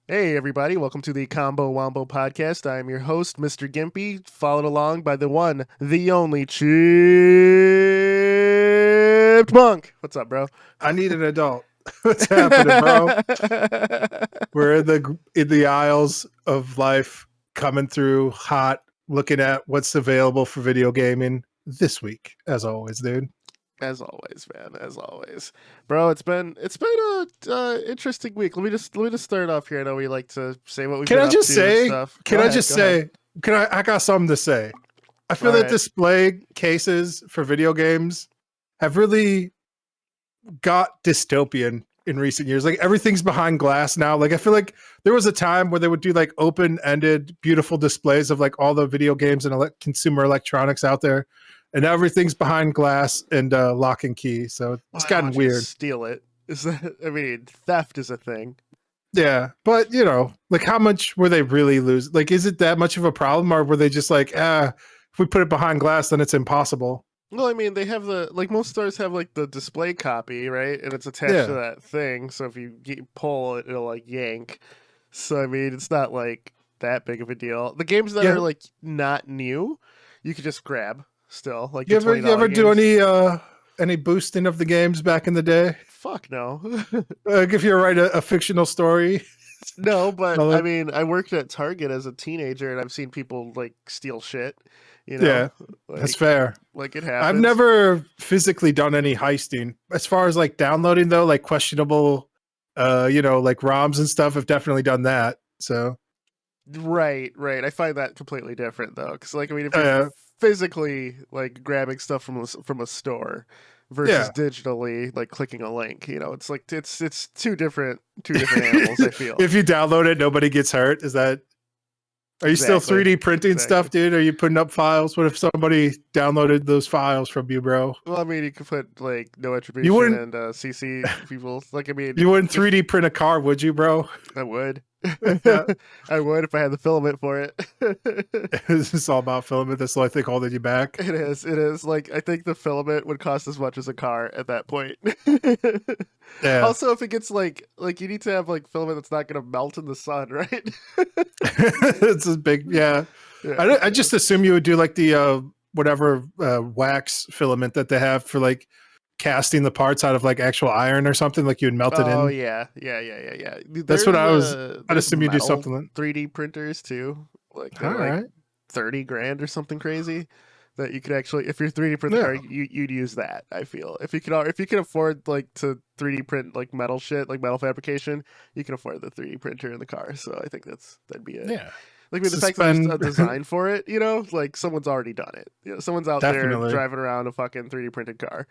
Hey everybody, welcome to the Wombo podcast. I'm your host, Mr. Gimpy, followed along by the one, the only Chipmunk. What's up, bro? I need an adult. What's happening, bro? We're in the aisles of life, coming through hot, looking at what's available for video gaming this week, as always, dude. As always, man. As always, bro. It's been a interesting week. Let me just start off here. I know we like to say what we've been up to and stuff. I got something to say. I feel that display cases for video games have really got dystopian in recent years. Like everything's behind glass now. Like I feel like there was a time where they would do like open-ended, beautiful displays of like all the video games and consumer electronics out there. And everything's behind glass and lock and key. So it's gotten weird. Steal it. Is that? I mean, theft is a thing. Yeah, but you know, like how much were they really lose? Like, is it that much of a problem, or were they just like, if we put it behind glass, then it's impossible? Well, I mean, they have most stores have like the display copy, right? And it's attached to that thing. So if you pull it, it'll like yank. So I mean, it's not like that big of a deal. The games that are like not new, you could just grab. Still, like you ever do any boosting of the games back in the day? Fuck no. If you write a fictional story. No, but I mean, I worked at Target as a teenager, and I've seen people like steal shit. You know? Yeah, that's fair. Like it happens. I've never physically done any heisting. As far as like downloading though, like questionable, like ROMs and stuff, I've definitely done that. So. Right. I find that completely different though, because like I mean, if you're physically like grabbing stuff from a store versus digitally like clicking a link, you know, it's like it's two different animals. I feel if you download it, nobody gets hurt. Is that? Are you still 3D printing stuff, dude? Are you putting up files? What if somebody downloaded those files from you, bro? Well, I mean, you could put like no attribution and CC people. Like, I mean, you wouldn't 3D print a car, would you, bro? I would. I would if I had the filament for it. It's all about filament. That's the only thing holding you back. It is. Like, I think the filament would cost as much as a car at that point. Yeah. Also, if it gets like you need to have like filament that's not going to melt in the sun, right? It's a big, I just assume you would do like the whatever wax filament that they have for like casting the parts out of like actual iron or something, like you would melt it in. Oh yeah. That's what I'd assume you do something like 3D printers too, like all right, 30 grand or something crazy that you could actually, if you're 3D print the car, you'd use that. I feel if you could afford like to 3D print like metal shit, like metal fabrication, you can afford the 3D printer in the car. So I think that'd be it. Yeah. Like, I mean, the fact that there's a design for it, you know, like someone's already done it. You know, someone's out there driving around a fucking 3D printed car.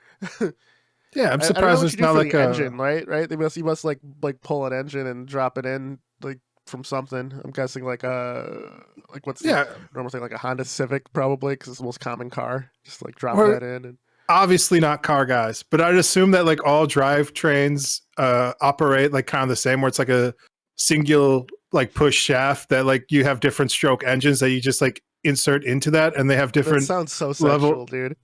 Yeah, I'm surprised it's not like an engine, right? You must like pull an engine and drop it in like from something. I'm guessing like what's the normal thing, like a Honda Civic probably, because it's the most common car. Just like drop that in. And obviously not car guys, but I'd assume that like all drivetrains operate like kind of the same, where it's like a single like push shaft that like you have different stroke engines that you just like insert into that, and they have different. That sounds so sexual, dude.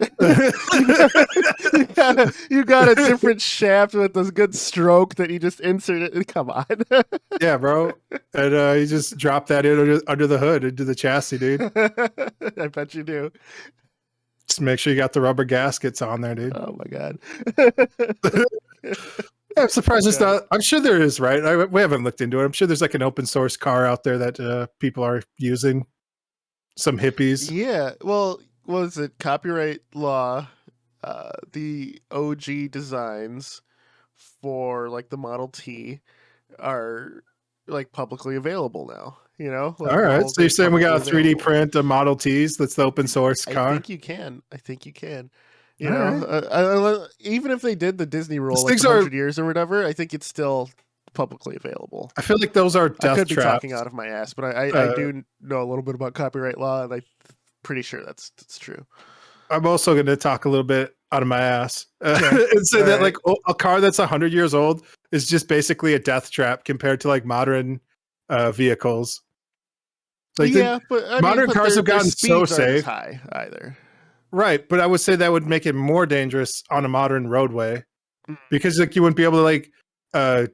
you got a different shaft with this good stroke that you just insert it. Come on. Yeah, bro. And you just drop that in under the hood into the chassis, dude. I bet you do. Just make sure you got the rubber gaskets on there, dude. Oh my god. Yeah, I'm surprised it's not. I'm sure there is, right? We haven't looked into it. I'm sure there's like an open source car out there that people are using. Some hippies. Yeah. Well, what is it? Copyright law. The OG designs for like the Model T are like publicly available now. You know. Like, all right. So you're saying we got a 3D print of Model Ts? That's the open source car. I think you can. You know, even if they did the Disney rule like 100 years or whatever, I think it's still publicly available. I feel like those are death traps. I could be talking out of my ass, but I do know a little bit about copyright law, and I'm pretty sure that's true. I'm also going to talk a little bit out of my ass and say that like a car that's 100 years old is just basically a death trap compared to like modern vehicles. Like but modern cars have gotten so safe. High either. Right, but I would say that would make it more dangerous on a modern roadway. because like you wouldn't be able to like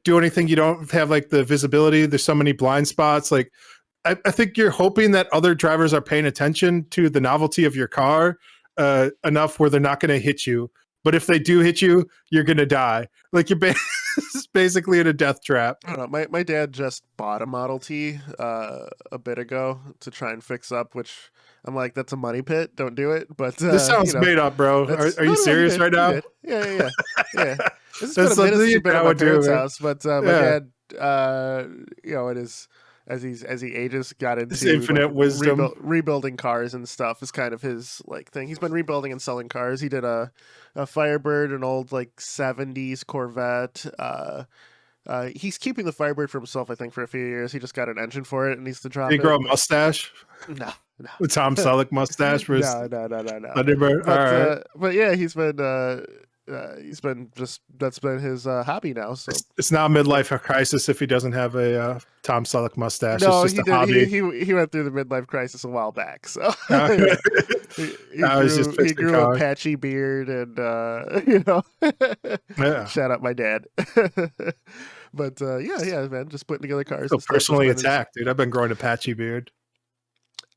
do anything. You don't have like the visibility. There's so many blind spots. Like I think you're hoping that other drivers are paying attention to the novelty of your car enough where they're not going to hit you. But if they do hit you, you're going to die. Like you're basically in a death trap. I don't know. My dad just bought a Model T a bit ago to try and fix up, which I'm like, that's a money pit. Don't do it. But this sounds made up, bro. Are you serious right now? Yeah. This has been a minute since you've been at my parents' house, but my dad, it is. As he ages, got into his infinite wisdom, rebuilding cars and stuff is kind of his like thing. He's been rebuilding and selling cars. He did a Firebird, an old like 70s Corvette. He's keeping the Firebird for himself, I think, for a few years. He just got an engine for it and needs to drop it. Did he grow a mustache? No. The Tom Selleck mustache for his Thunderbird. But yeah, he's been that's been his hobby now. So it's not a midlife crisis if he doesn't have a Tom Selleck mustache. No, it's just a hobby. He went through the midlife crisis a while back. So he grew a patchy beard and shout out my dad. But yeah, man, just putting together cars. So personally attacked, dude. I've been growing a patchy beard.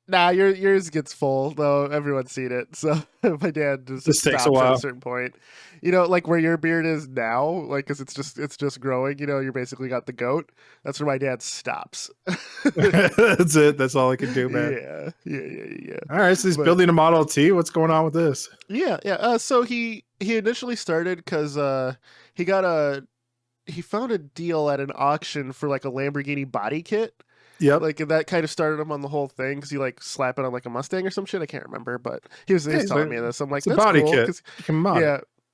Nah, yours gets full though. Everyone's seen it. So my dad just takes a while. At a certain point. Like where your beard is now, like because it's just growing. You're basically got the goat. That's where my dad stops. That's it. That's all I can do, man. Yeah. All right, so he's building a Model T. What's going on with this? Yeah. So he initially started because he found a deal at an auction for like a Lamborghini body kit. Yep. Like that kind of started him on the whole thing because he like slap it on like a Mustang or some shit. I can't remember, but he was telling me this. I'm like, that's body cool. Kit.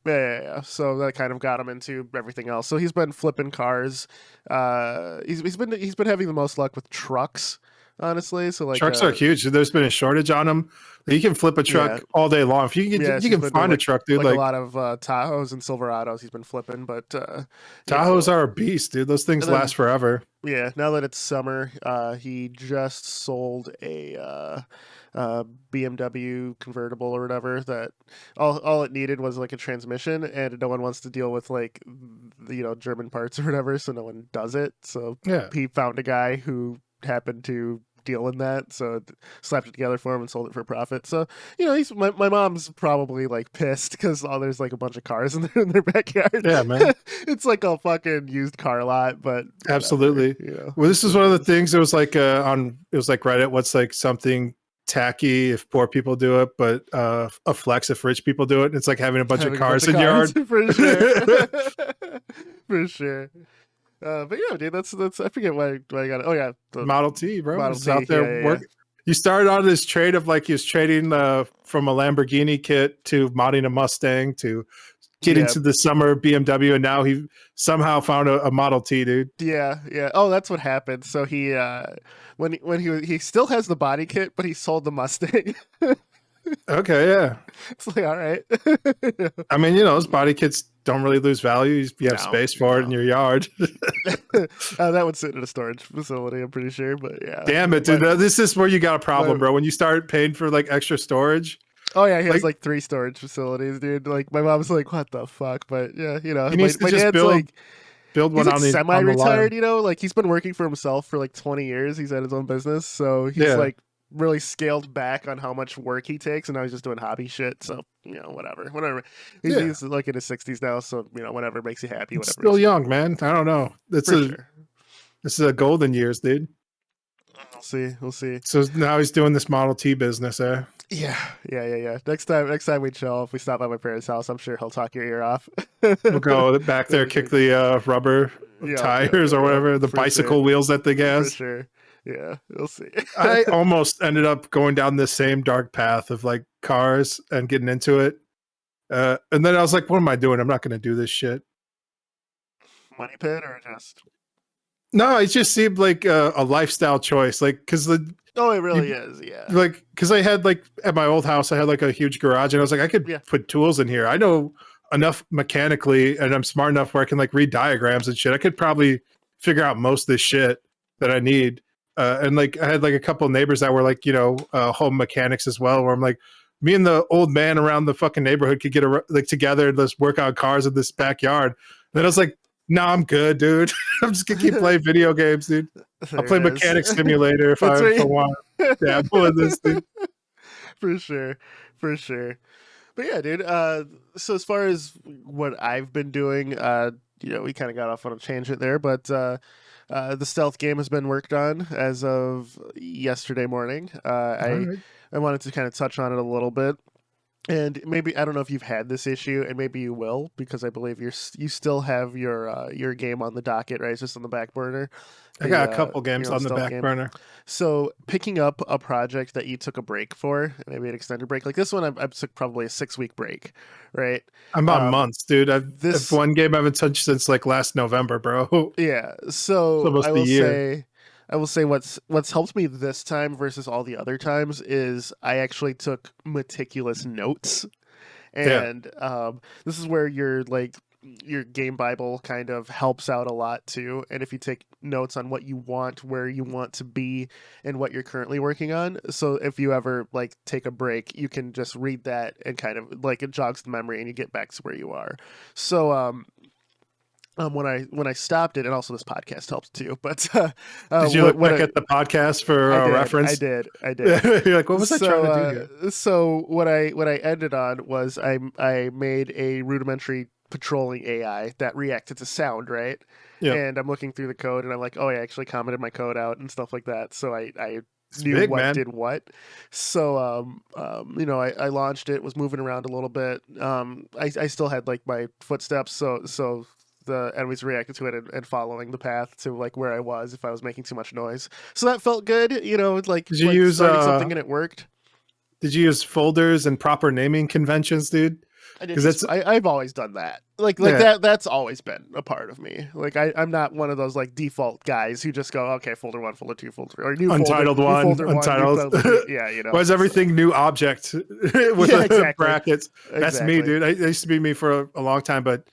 Yeah. So that kind of got him into everything else. So he's been flipping cars. He's been having the most luck with trucks, honestly. So like trucks are huge. There's been a shortage on them. You can flip a truck all day long. If you can find a truck, dude. Like a lot of Tahoes and Silverados he's been flipping, but Tahoes are a beast, dude. Those things last forever. Yeah. Now that it's summer, he just sold a BMW convertible or whatever that all it needed was like a transmission, and no one wants to deal with like German parts or whatever, so no one does it. So he found a guy who happened to deal in that, so slapped it together for him and sold it for profit. So he's my mom's probably like pissed because there's like a bunch of cars in their backyard. Yeah, man. It's like a fucking used car lot, but absolutely. Well, this is one of the things. It was like Reddit. What's like something tacky if poor people do it, but a flex if rich people do it. And it's like having a bunch of cars in your yard. For sure. For sure. But yeah, dude, that's I forget why I got it. Oh yeah, the Model T, bro. Model T, out there working. You started on this trade of like he was trading from a Lamborghini kit to modding a Mustang to getting to the summer BMW, and now he somehow found a Model T, dude. Yeah. Oh, that's what happened. So he when he still has the body kit, but he sold the Mustang. Okay, yeah. It's like, all right. I mean, those body kits don't really lose value. You have space for it in your yard. That would sit in a storage facility, I'm pretty sure. But yeah. Damn it, dude. This is where you got a problem, bro. When you start paying for like extra storage. Oh yeah, he has like 3 storage facilities, dude. Like my mom's like, what the fuck? But yeah, he needs to just build one he's on like semi-retired, like he's been working for himself for like 20 years. He's had his own business, so he's like really scaled back on how much work he takes, and now he's just doing hobby shit. So whatever. He's like in his 60s now, so whatever makes you happy. Whatever. Still young, man. I don't know. This is a golden years, dude. We'll see. So now he's doing this Model T business, eh? Yeah. Next time we chill, if we stop by my parents' house, I'm sure he'll talk your ear off. We'll go back there, kick the rubber tires or whatever, the bicycle wheels that they gas. For sure. Yeah, we'll see. I almost ended up going down this same dark path of like cars and getting into it. And then I was like, what am I doing? I'm not going to do this shit. Money pit or just? No, it just seemed like a lifestyle choice. Like, because it really is. Yeah. Like, because I had like at my old house, I had like a huge garage, and I was like, I could put tools in here. I know enough mechanically, and I'm smart enough where I can like read diagrams and shit. I could probably figure out most of this shit that I need. And like I had like a couple of neighbors that were like home mechanics as well, where I'm like, me and the old man around the fucking neighborhood could get like together and let's work on cars in this backyard. And then I was like, no, I'm good, dude. I'm just gonna keep playing video games, dude. I'll play Mechanic Simulator if I want to dabble in this, dude. For sure, for sure. But yeah, dude. So as far as what I've been doing, we kind of got off on a tangent there, but the stealth game has been worked on as of yesterday morning. I wanted to kind of touch on it a little bit. And maybe I don't know if you've had this issue, and maybe you will, because I believe you still have your game on the docket, right? It's just on the back burner. I got a couple games on the back burner. So picking up a project that you took a break for, maybe an extended break, like this one, I took probably a 6-week break, right? I'm on months, dude. This one game I haven't touched since like last November, bro. Yeah. So I will say what's helped me this time versus all the other times is I actually took meticulous notes, and this is where your game Bible kind of helps out a lot too. And if you take notes on what you want, where you want to be, and what you're currently working on, so if you ever like take a break, you can just read that and kind of like it jogs the memory and you get back to where you are. So when I stopped it, and also this podcast helps too. But did you look back at the podcast for reference? I did. You're like, what was I trying to do here? So what I ended on was I made a rudimentary patrolling AI that reacted to sound, right? Yeah. And I'm looking through the code, and I'm like, oh, I actually commented my code out and stuff like that. So I knew what did what. So I launched it, was moving around a little bit. I still had like my footsteps, so the enemies reacted to it and following the path to like where I was if I was making too much noise. So that felt good, like did you use something and it worked. Did you use folders and proper naming conventions, dude? Because I've always done that. That's always been a part of me. Like I'm not one of those like default guys who just go, okay, folder 1, folder 2, folder 3, or new untitled folder, one, untitled. Yeah, Why is everything new object with brackets? That's me, dude. That used to be me for a long time, but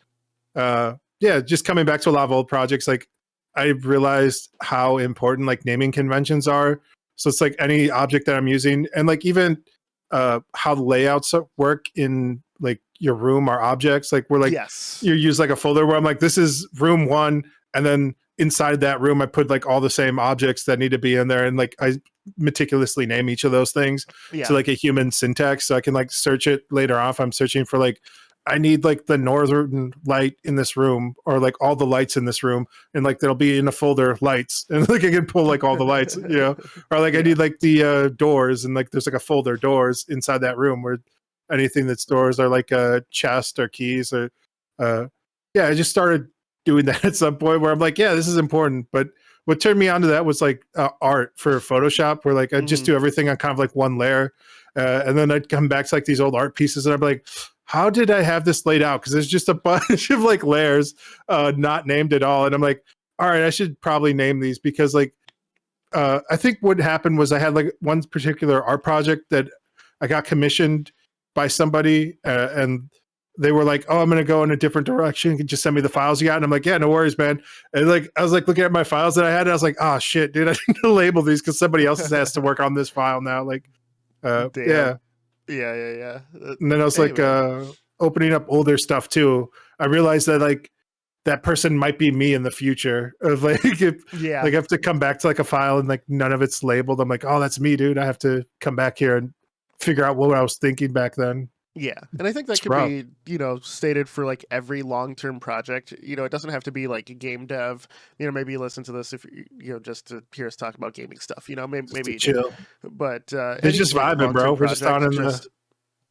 just coming back to a lot of old projects, like I realized how important like naming conventions are. So it's like any object that I'm using, and like even how the layouts work in like your room or objects, like we're like, you use like a folder where I'm like, this is room 1, and then inside that room I put like all the same objects that need to be in there, and like I meticulously name each of those things to like a human syntax, so I can like search it later on if I'm searching for like, I need like the northern light in this room, or like all the lights in this room, and like they'll be in a folder lights, and like I can pull like all the lights, or like I need like the doors, and like there's like a folder doors inside that room where anything that's doors are like a chest or keys or I just started doing that at some point where I'm like, this is important. But what turned me on to that was like art for Photoshop, where like I just do everything on kind of like one layer, and then I'd come back to like these old art pieces and I'm like, how did I have this laid out? Because there's just a bunch of like layers not named at all, and I'm like, all right, I should probably name these, because like I think what happened was I had like one particular art project that I got commissioned by somebody, and they were like, oh, I'm going to go in a different direction. You can just send me the files you got. And I'm like, yeah, no worries, man. And like, I was like looking at my files that I had, and I was like, oh shit, dude, I need to label these because somebody else has to work on this file now. Like, yeah. And then I was like, opening up older stuff too. I realized that like that person might be me in the future. Of like, like I have to come back to like a file and like none of it's labeled. I'm like, oh, that's me, dude. I have to come back here and figure out what I was thinking back then. Yeah, and I think that could be, stated for like every long-term project. It doesn't have to be like a game dev. Maybe you listen to this if just to hear us talk about gaming stuff. Maybe chill. But it's just vibing, bro. We're just on in the.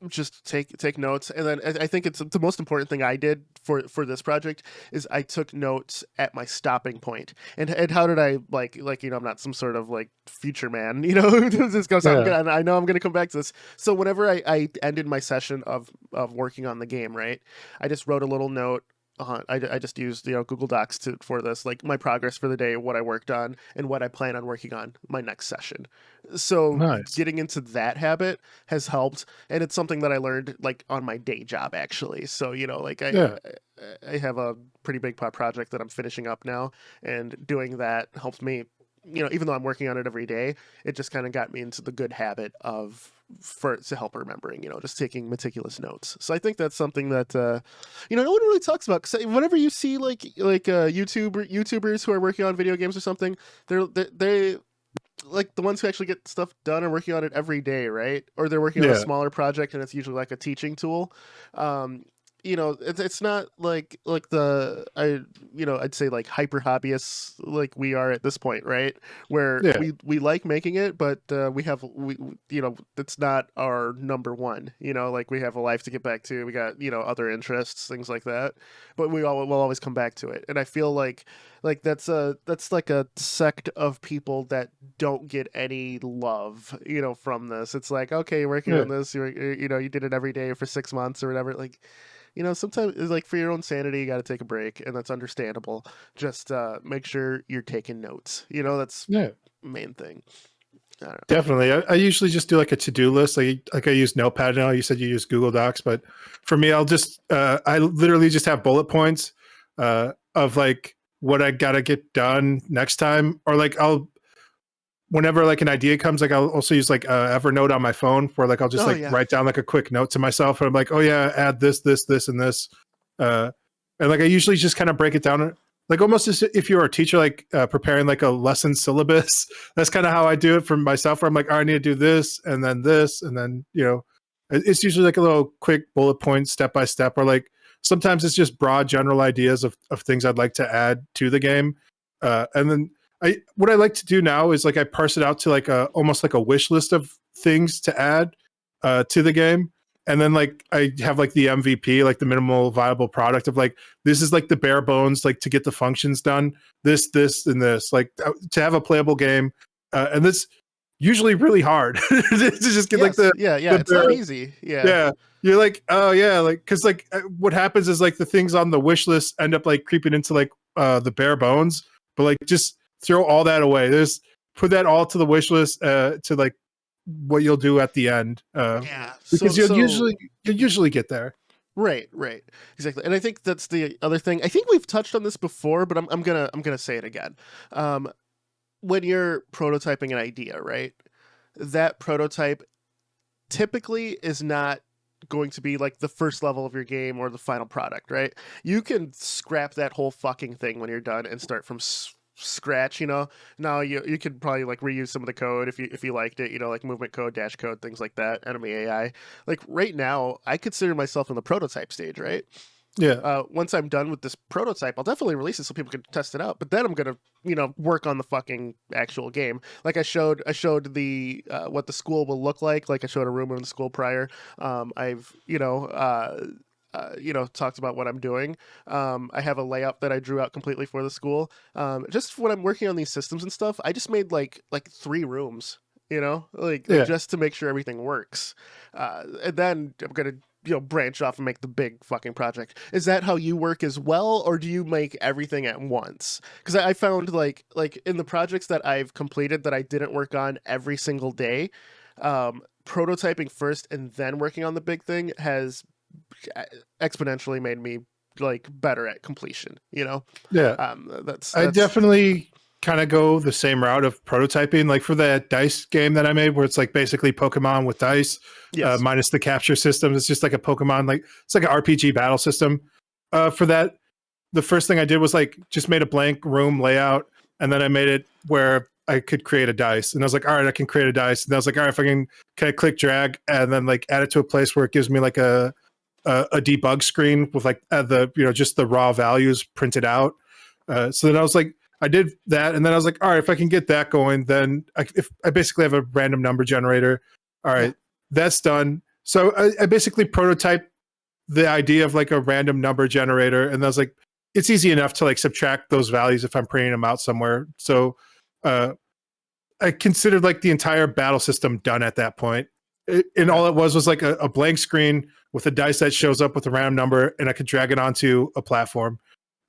Just take notes, and then I think it's the most important thing I did for this project is I took notes at my stopping point. And how did I like I'm not some sort of like future man, this goes on. I know I'm gonna come back to this. So whenever I ended my session of working on the game, right, I just wrote a little note. I just used Google Docs for this, like my progress for the day, what I worked on, and what I plan on working on my next session. So getting into that habit has helped, and it's something that I learned like on my day job actually. So I have a pretty big project that I'm finishing up now, and doing that helps me even though I'm working on it every day, it just kind of got me into the good habit of to help remembering, just taking meticulous notes. So I think that's something that no one really talks about. Because whenever you see YouTubers who are working on video games or something, they like the ones who actually get stuff done are working on it every day, right? Or they're working on a Yeah. smaller project and it's usually like a teaching tool. It's not like I'd say like hyper hobbyists like we are at this point, right? Where Yeah. we like making it, but we it's not our number one. Like we have a life to get back to. We got other interests, things like that. But will always come back to it, and I feel like that's like a sect of people that don't get any love, from this. It's like, okay, you're working Yeah. on this, you did it every day for 6 months or whatever, like. Sometimes it's like for your own sanity, you got to take a break, and that's understandable. Just make sure you're taking notes. That's Yeah. main thing. I don't know. Definitely. I usually just do like a to-do list. Like I use Notepad now. You said you use Google Docs, but for me, I'll just I literally just have bullet points of like what I gotta get done next time, or like whenever like an idea comes, like I'll also use like Evernote on my phone, where like I'll just write down like a quick note to myself, and I'm like, oh yeah, add this, and this, and like I usually just kind of break it down, like almost as if you're a teacher, like preparing like a lesson syllabus. That's kind of how I do it for myself. Where I'm like, oh, I need to do this, and then it's usually like a little quick bullet point, step by step, or like sometimes it's just broad general ideas of things I'd like to add to the game, and then. What I like to do now is like I parse it out to like almost like a wish list of things to add to the game, and then like I have like the MVP, like the minimal viable product of like this is like the bare bones, like to get the functions done, this, and this, like to have a playable game, and this usually really hard to just get like the it's not easy. Yeah, you're like, oh yeah, like because like what happens is like the things on the wish list end up like creeping into like the bare bones, but like just throw all that away. There's put that all to the wish list to like what you'll do at the end. Because you'll usually get there. Right, exactly. And I think that's the other thing. I think we've touched on this before, but I'm gonna say it again. When you're prototyping an idea, right? That prototype typically is not going to be like the first level of your game or the final product, right? You can scrap that whole fucking thing when you're done and start from scratch. Now you could probably like reuse some of the code if you liked it, like movement code, dash code, things like that, enemy AI. Like right now I consider myself in the prototype stage, right? Yeah. Once I'm done with this prototype, I'll definitely release it so people can test it out, but then I'm gonna work on the fucking actual game. Like I showed the what the school will look like I showed a room in the school prior. I've talked about what I'm doing. I have a layout that I drew out completely for the school. Just when I'm working on these systems and stuff, I just made like 3 rooms, just to make sure everything works. And then I'm gonna branch off and make the big fucking project. Is that how you work as well, or do you make everything at once? Because I found like in the projects that I've completed that I didn't work on every single day, prototyping first and then working on the big thing has exponentially made me like better at completion. That's I definitely kind of go the same route of prototyping, like for that dice game that I made, where it's like basically Pokemon with dice, minus the capture system. It's just like a Pokemon, like it's like an RPG battle system. For that, the first thing I did was like just made a blank room layout, and then I made it where I could create a dice. And I was like, all right, I can create a dice. And I was like, all right, if can I click drag and then like add it to a place where it gives me like a debug screen with like the just the raw values printed out. So then I was like, I did that, and then I was like, all right, if I can get that going, then if I basically have a random number generator. All right, that's done. So I basically prototype the idea of like a random number generator, and I was like, it's easy enough to like subtract those values if I'm printing them out somewhere. So I considered like the entire battle system done at that point. And all it was like a blank screen with a dice that shows up with a random number, and I could drag it onto a platform.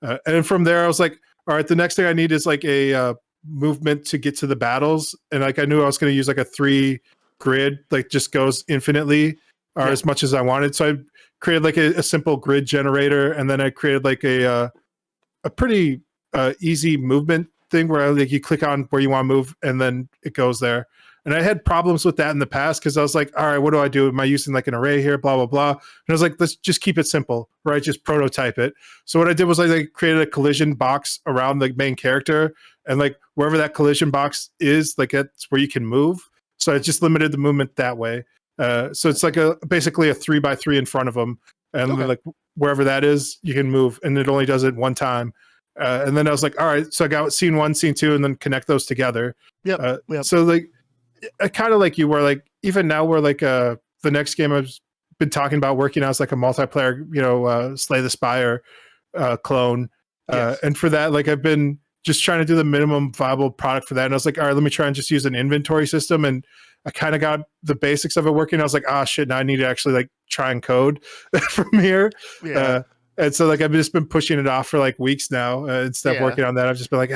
And then from there, I was like, all right, the next thing I need is like a movement to get to the battles. And like I knew I was going to use like a 3 grid, like just goes infinitely or as much as I wanted. So I created like a simple grid generator, and then I created like a pretty easy movement thing where like you click on where you want to move and then it goes there. And I had problems with that in the past because I was like, all right, what do I do? Am I using like an array here? Blah, blah, blah. And I was like, let's just keep it simple, right? Just prototype it. So what I did was I like created a collision box around the main character, and like wherever that collision box is, like that's where you can move. So I just limited the movement that way. So it's like basically a 3x3 in front of them. And then like wherever that is, you can move, and it only does it one time. And then I was like, all right, so I got scene 1, scene 2, and then connect those together. Yep. So like, I kind of like you where like even now we're like the next game I've been talking about working on is like a multiplayer, Slay the Spire clone. Yes. And for that, like I've been just trying to do the minimum viable product for that. And I was like, all right, let me try and just use an inventory system. And I kind of got the basics of it working. I was like, shit, now I need to actually like try and code from here. Yeah. And so like I've just been pushing it off for like weeks now instead of working on that. I've just been like,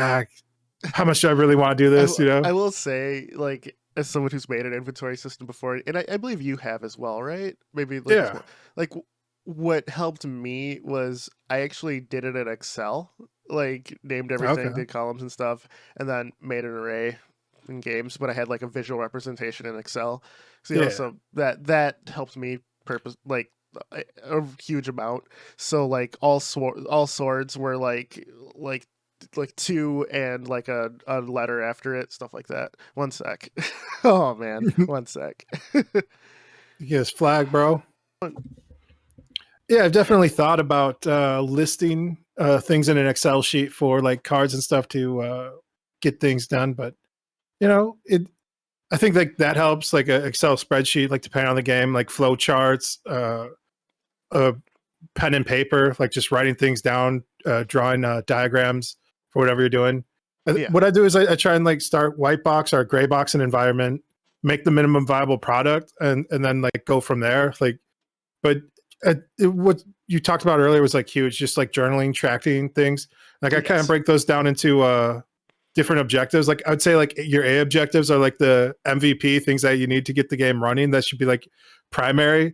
how much do I really want to do this? I will say, like, as someone who's made an inventory system before, and I believe you have as well, right? Maybe like what helped me was I actually did it in Excel, like named everything, did columns and stuff, and then made an array in games, but I had like a visual representation in Excel. So so that helped me like a huge amount. So like all swords were like 2 and like a letter after it, stuff like that. One sec. Oh man, one sec. Yes, flag, bro. Yeah, I've definitely thought about listing things in an Excel sheet for like cards and stuff to get things done, but I think like that helps, like an Excel spreadsheet, like depending on the game, like flow charts, pen and paper, like just writing things down, drawing diagrams for whatever you're doing. What I do is I try and like start white box or gray box an environment, make the minimum viable product, and then like go from there. Like, but what you talked about earlier was like huge, just like journaling, tracking things. Like I kind of break those down into different objectives. Like I'd say like your A objectives are like the MVP, things that you need to get the game running. That should be like primary.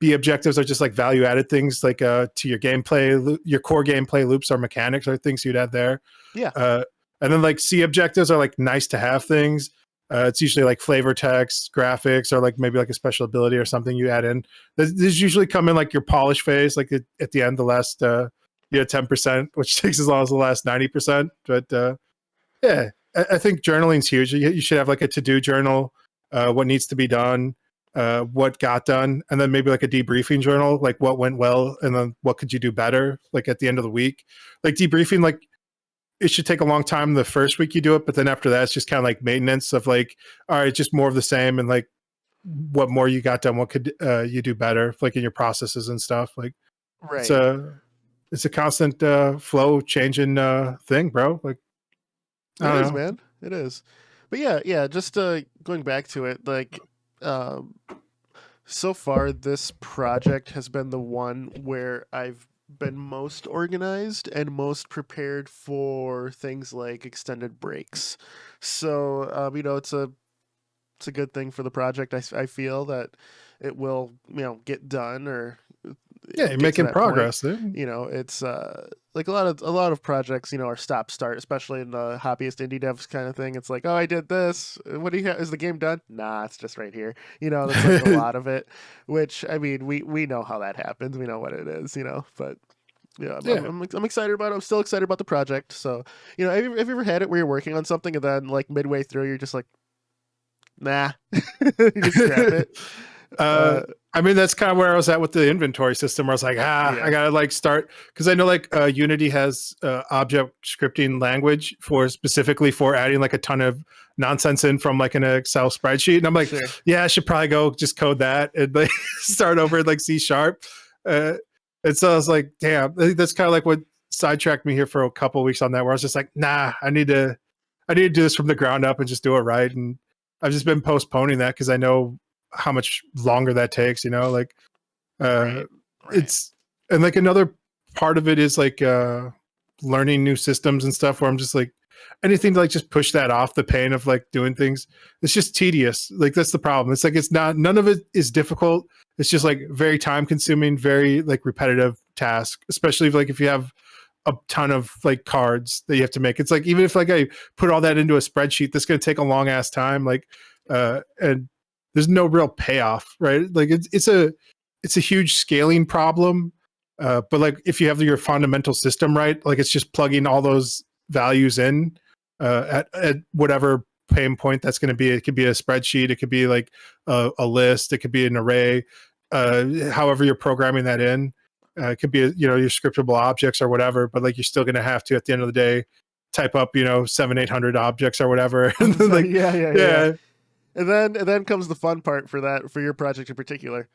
B objectives are just like value added things like to your gameplay, your core gameplay loops or mechanics or things you'd add there. Yeah. And then like C objectives are like nice to have things. It's usually like flavor text, graphics, or like maybe like a special ability or something you add in. These usually come in like your polish phase, like at the end, the last 10%, which takes as long as the last 90%. But yeah, I think journaling's huge. You should have like a to-do journal, what needs to be done, what got done, and then maybe like a debriefing journal, like what went well, and then what could you do better, like at the end of the week. Like debriefing, like it should take a long time the first week you do it, but then after that, it's just kind of like maintenance of like, all right, just more of the same, and like what more you got done, what could you do better, like in your processes and stuff. Like, right. It's a constant flow changing thing, bro. Like, it is, man. It is. But yeah. Just going back to it, like, so far this project has been the one where I've been most organized and most prepared for things like extended breaks. So it's a good thing for the project. I feel that it will get done, or you're making progress there. It's like a lot of projects are stop start, especially in the hobbyist indie devs kind of thing. It's like, oh, I did this, what do you have, is the game done? Nah, it's just right here. That's like a lot of it, which I mean we know how that happens, we know what it is, but I'm excited about it. I'm still excited about the project. So have you ever had it where you're working on something and then like midway through you're just like, nah, you just scrap it? I mean, that's kind of where I was at with the inventory system, where I was like, I gotta like start, because I know like Unity has object scripting language specifically for adding like a ton of nonsense in from like an Excel spreadsheet, and I'm like, I should probably go just code that and like start over at like C#. And so I was like, damn, that's kind of like what sidetracked me here for a couple of weeks on that, where I was just like, nah, I need to do this from the ground up and just do it right. And I've just been postponing that because I know how much longer that takes, like it's, and like another part of it is like learning new systems and stuff, where I'm just like, anything to like just push that off, the pain of like doing things, it's just tedious. Like that's the problem. It's like, it's not, none of it is difficult. It's just like very time consuming, very like repetitive task, especially if you have a ton of like cards that you have to make. It's like, even if like I put all that into a spreadsheet, that's going to take a long ass time. Like, and there's no real payoff, right? Like it's a huge scaling problem. But like if you have your fundamental system right, like it's just plugging all those values in at whatever pain point that's going to be. It could be a spreadsheet, it could be like a list, it could be an array, however you're programming that in. It could be, your scriptable objects or whatever, but like you're still going to have to, at the end of the day, type up, 700-800 objects or whatever. Like, yeah. And then comes the fun part for your project in particular.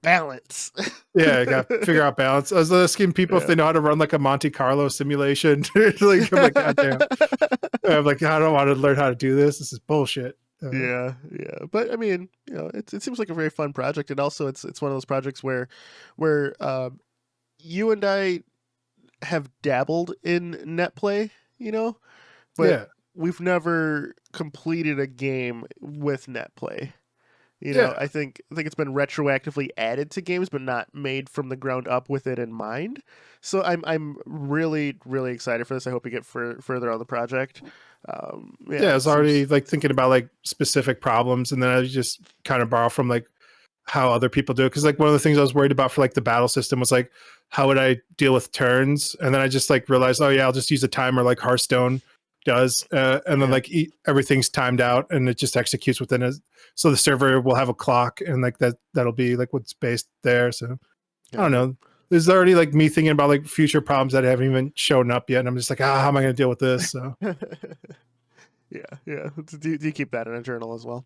Balance. Yeah, I got to figure out balance. I was asking people if they know how to run like a Monte Carlo simulation. Like, I'm like, God damn. I'm like, I don't want to learn how to do this. This is bullshit. Yeah. But I mean, it seems like a very fun project, and also it's one of those projects where you and I have dabbled in net play, but we've never completed a game with net play. I think it's been retroactively added to games, but not made from the ground up with it in mind. So I'm really, really excited for this. I hope we get further on the project. I was already like thinking about like specific problems, and then I just kind of borrow from like how other people do it. Because like one of the things I was worried about for like the battle system was like, how would I deal with turns? And then I just like realized, oh yeah, I'll just use a timer like Hearthstone does, and then like everything's timed out and it just executes within it. So the server will have a clock, and like that'll be like what's based there. So I don't know. There's already like me thinking about like future problems that haven't even shown up yet, and I'm just like, how am I going to deal with this? So yeah. Do you keep that in a journal as well?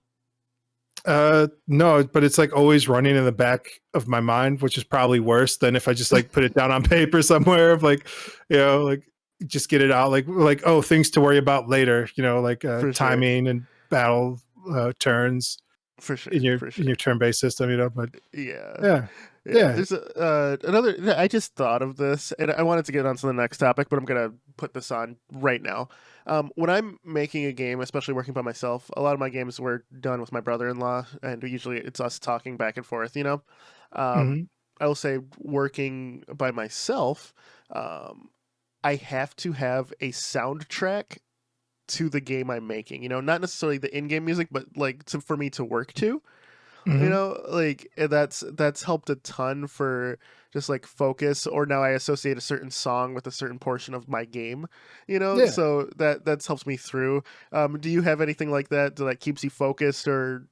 No, but it's like always running in the back of my mind, which is probably worse than if I just like put it down on paper somewhere of like, like just get it out, like oh, things to worry about later, like timing and battle turns for sure in your turn-based system, but yeah. There's another. I just thought of this, and I wanted to get on to the next topic, but I'm gonna put this on right now. When I'm making a game, especially working by myself, a lot of my games were done with my brother-in-law, and usually it's us talking back and forth. I will say, working by myself, I have to have a soundtrack to the game I'm making. Not necessarily the in-game music, but like for me to work to. Like that's helped a ton for just like focus, or now I associate a certain song with a certain portion of my game, so that's helps me through. Do you have anything like that that keeps you focused, or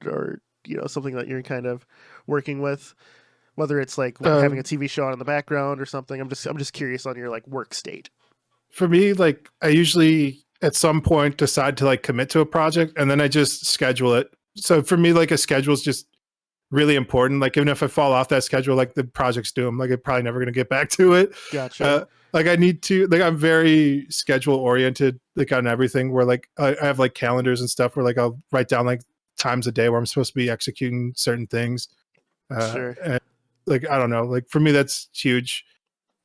something that you're kind of working with, whether it's like having a TV show on in the background or something? I'm just curious on your like work state. For me, like I usually at some point decide to like commit to a project, and then I just schedule it. So for me, like a schedule is just really important. Like even if I fall off that schedule, like the project's doomed. Like I'm probably never going to get back to it. Gotcha. Like I need to, like I'm very schedule oriented, like on everything, where like I have like calendars and stuff where like I'll write down like times a day where I'm supposed to be executing certain things. Sure. And like, I don't know, like for me, that's huge.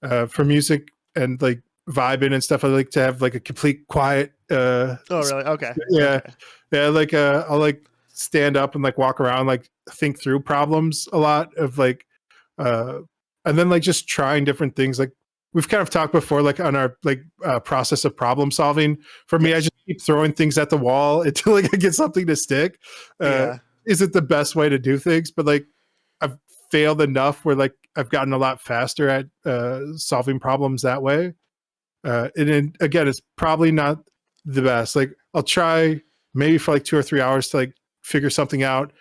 For music and like vibing and stuff, I like to have like a complete quiet. Oh really? Okay. Yeah. Okay. Yeah. Like I'll like stand up and like walk around, like think through problems a lot of like and then like just trying different things. Like we've kind of talked before, like on our like process of problem solving. For me, I just keep throwing things at the wall until like I get something to stick. Isn't the best way to do things, but like I've failed enough where like I've gotten a lot faster at solving problems that way. And then, again, it's probably not the best. Like I'll try maybe for like 2 or 3 hours to like figure something out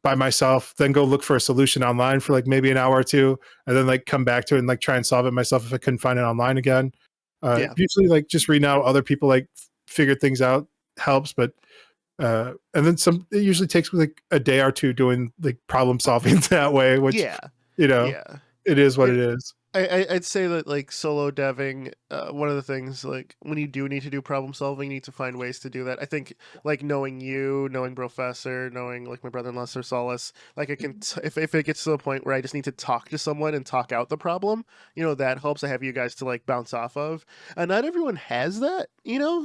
by myself, then go look for a solution online for like maybe an hour or two, and then like come back to it and like try and solve it myself if I couldn't find it online again. Usually like just reading out other people like figured things out helps, but and then it usually takes like a day or two doing like problem solving that way, which it is what it is. I'd say that like solo deving, one of the things, like when you do need to do problem solving, you need to find ways to do that. I think like knowing Professor, knowing like my brother-in-law Sir Solace, like I can if it gets to the point where I just need to talk to someone and talk out the problem, that helps. I have you guys to like bounce off of, and not everyone has that,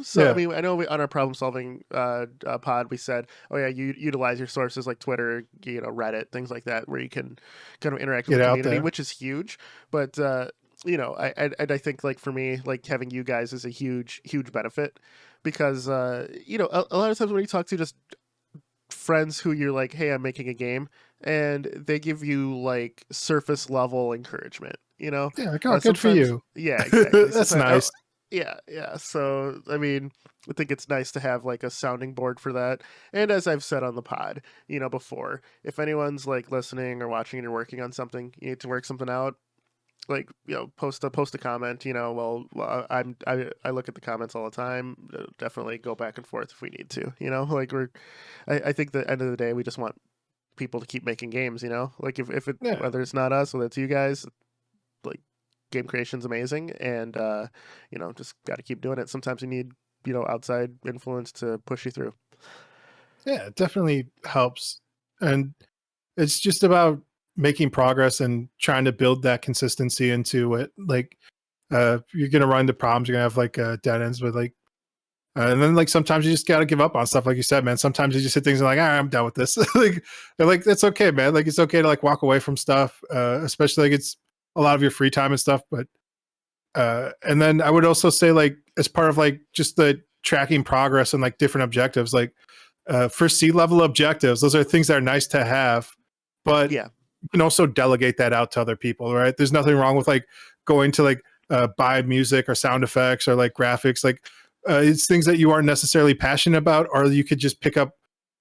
So I mean, I know on our problem solving pod we said, oh yeah, you utilize your sources like Twitter, Reddit, things like that, where you can kind of interact with the community, which is huge. But I think like for me, like having you guys is a huge benefit because a lot of times when you talk to just friends who you're like, hey, I'm making a game, and they give you like surface level encouragement. Yeah, like, oh, good for Sometimes, you. yeah, exactly. That's Sometimes, nice. yeah. So I mean, I think it's nice to have like a sounding board for that. And as I've said on the pod, before, if anyone's like listening or watching and you're working on something, you need to work something out, like post a comment. I look at the comments all the time. Definitely go back and forth if we need to. Like I think the end of the day we just want people to keep making games. Like if it, Yeah. whether it's not us, whether it's you guys, like game creation's amazing, and just got to keep doing it. Sometimes you need outside influence to push you through. Yeah, it definitely helps. And it's just about making progress and trying to build that consistency into it. Like, you're gonna run into problems. You're gonna have like dead ends, but like, and then like sometimes you just gotta give up on stuff. Like you said, man. Sometimes you just hit things and like, all right, I'm done with this. Like, and like that's okay, man. Like it's okay to like walk away from stuff, especially like it's a lot of your free time and stuff. But and then I would also say like as part of like just the tracking progress and like different objectives, like for C-level objectives, those are things that are nice to have, but Yeah, you can also delegate that out to other people, right? There's nothing wrong with like going to like buy music or sound effects or like graphics. Like it's things that you aren't necessarily passionate about, or you could just pick up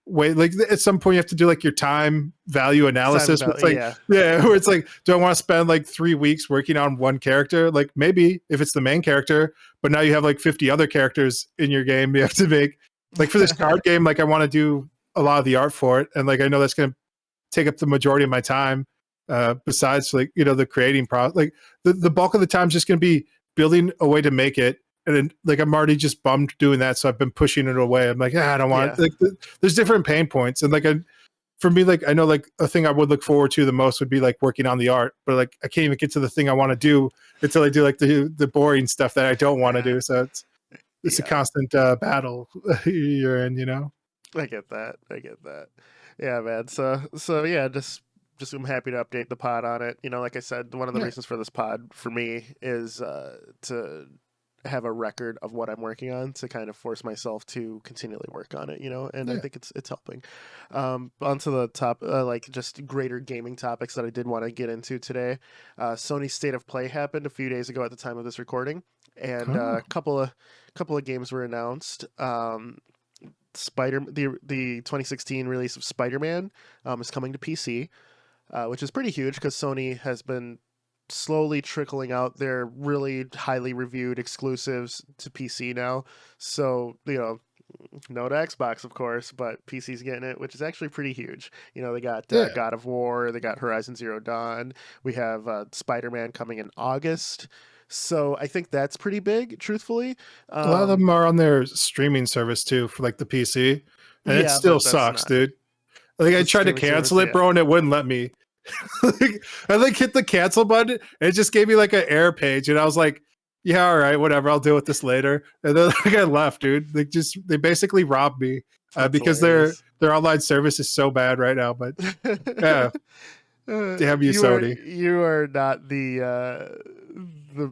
like at some point you have to do like your time value time analysis. Where about it's like, yeah, yeah, where it's like, do I want to spend like 3 weeks working on one character? Like maybe if it's the main character, but now you have like 50 other characters in your game you have to make. Like for this card game, like I want to do a lot of the art for it, and like I know that's going to take up the majority of my time. Besides, like the creating process, like the bulk of the time is just going to be building a way to make it, and then like I'm already just bummed doing that, so I've been pushing it away. I'm like, I don't want. yeah. Like, there's different pain points, and like for me, like I know like a thing I would look forward to the most would be like working on the art, but like I can't even get to the thing I want to do until I do like the boring stuff that I don't want to do. So it's a Yeah, constant battle you're in, I get that. I get that. Yeah, man. So yeah, just I'm happy to update the pod on it. Like I said, one of the Yeah, reasons for this pod for me is to have a record of what I'm working on to kind of force myself to continually work on it. And I yeah. think it's helping. Onto the top, like just greater gaming topics that I did want to get into today. Sony's State of Play happened a few days ago at the time of this recording, and Oh, a couple of games were announced. The 2016 release of Spider-Man is coming to PC, which is pretty huge because Sony has been slowly trickling out their really highly reviewed exclusives to PC now. So, no to Xbox, of course, but PC's getting it, which is actually pretty huge. They got yeah. God of War, they got Horizon Zero Dawn, we have Spider-Man coming in August. So I think that's pretty big, truthfully. A lot of Um, them are on their streaming service too for like the PC, and it yeah, still but that's sucks, not dude. Like I the tried to streaming service. cancel it, Yeah. bro, and it wouldn't let me. Like, I like hit the cancel button, and it just gave me like an error page, and I was like, "Yeah, all right, whatever. I'll deal with this later." And then like, I left, dude. They basically robbed me That's because their hilarious. their online service is so bad right now. But yeah, damn you, You are Sony. you are not the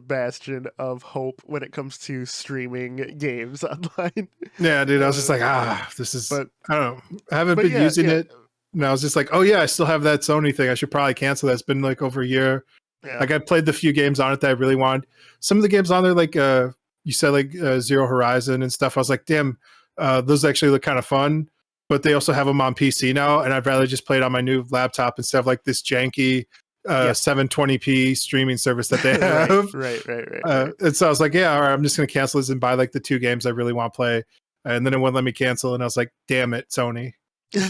bastion of hope when it comes to streaming games online. Yeah, dude. I was just like, Uh, this is. but I don't know. I haven't but been yeah, using yeah, it. And I was just like, oh yeah, I still have that Sony thing. I should probably cancel that. It's been like over a year. yeah, Like I played the few games on it that I really wanted. Some of the games on there, like you said, like Zero Horizon and stuff. I was like, damn, those actually look kind of fun. But they also have them on PC now, and I'd rather just play it on my new laptop instead of like this janky yeah. 720p streaming service that they Right, have. right, right, right, right. And so I was like, yeah, all right, I'm just gonna cancel this and buy like the two games I really want to play. And then it wouldn't let me cancel, and I was like, damn it, Sony.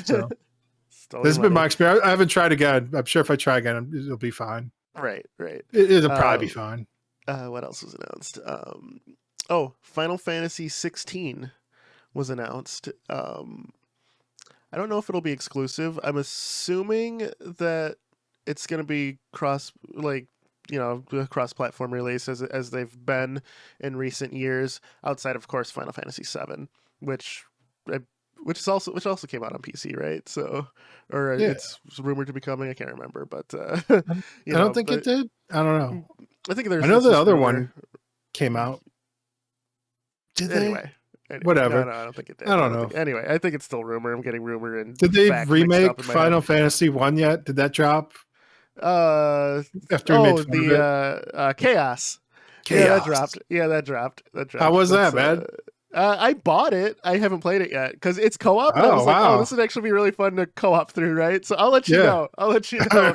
So Stole this your has been money. my experience. I haven't tried again. I'm sure if I try again, it'll be fine. Right, right. It'll probably be fine. What else was announced? Oh, Final Fantasy 16 was announced. I don't know if it'll be exclusive. I'm assuming that it's going to be cross-platform release as they've been in recent years. Outside, of course, Final Fantasy 7, which I- which also came out on PC, right? So, or Yeah, it's rumored to be coming. I can't remember, but I don't think it did. I don't know. I think there's. I know It's the just other rumor. one came out. Did Anyway. Whatever. No, I don't think it did. I don't know. Anyway, I think it's still rumor. I'm getting rumor and Did they fact mixed remake up in my Final head. Fantasy 1 yet? Did that drop? After we made fun of it? Chaos. Yeah, that Chaos. dropped. Yeah, that dropped. That dropped. How was that, man? I bought it. I haven't played it yet because it's co-op, and I Oh, was like, wow. "Oh, this would actually be really fun to co-op through, right?" So I'll let you Yeah. know. I'll let you know.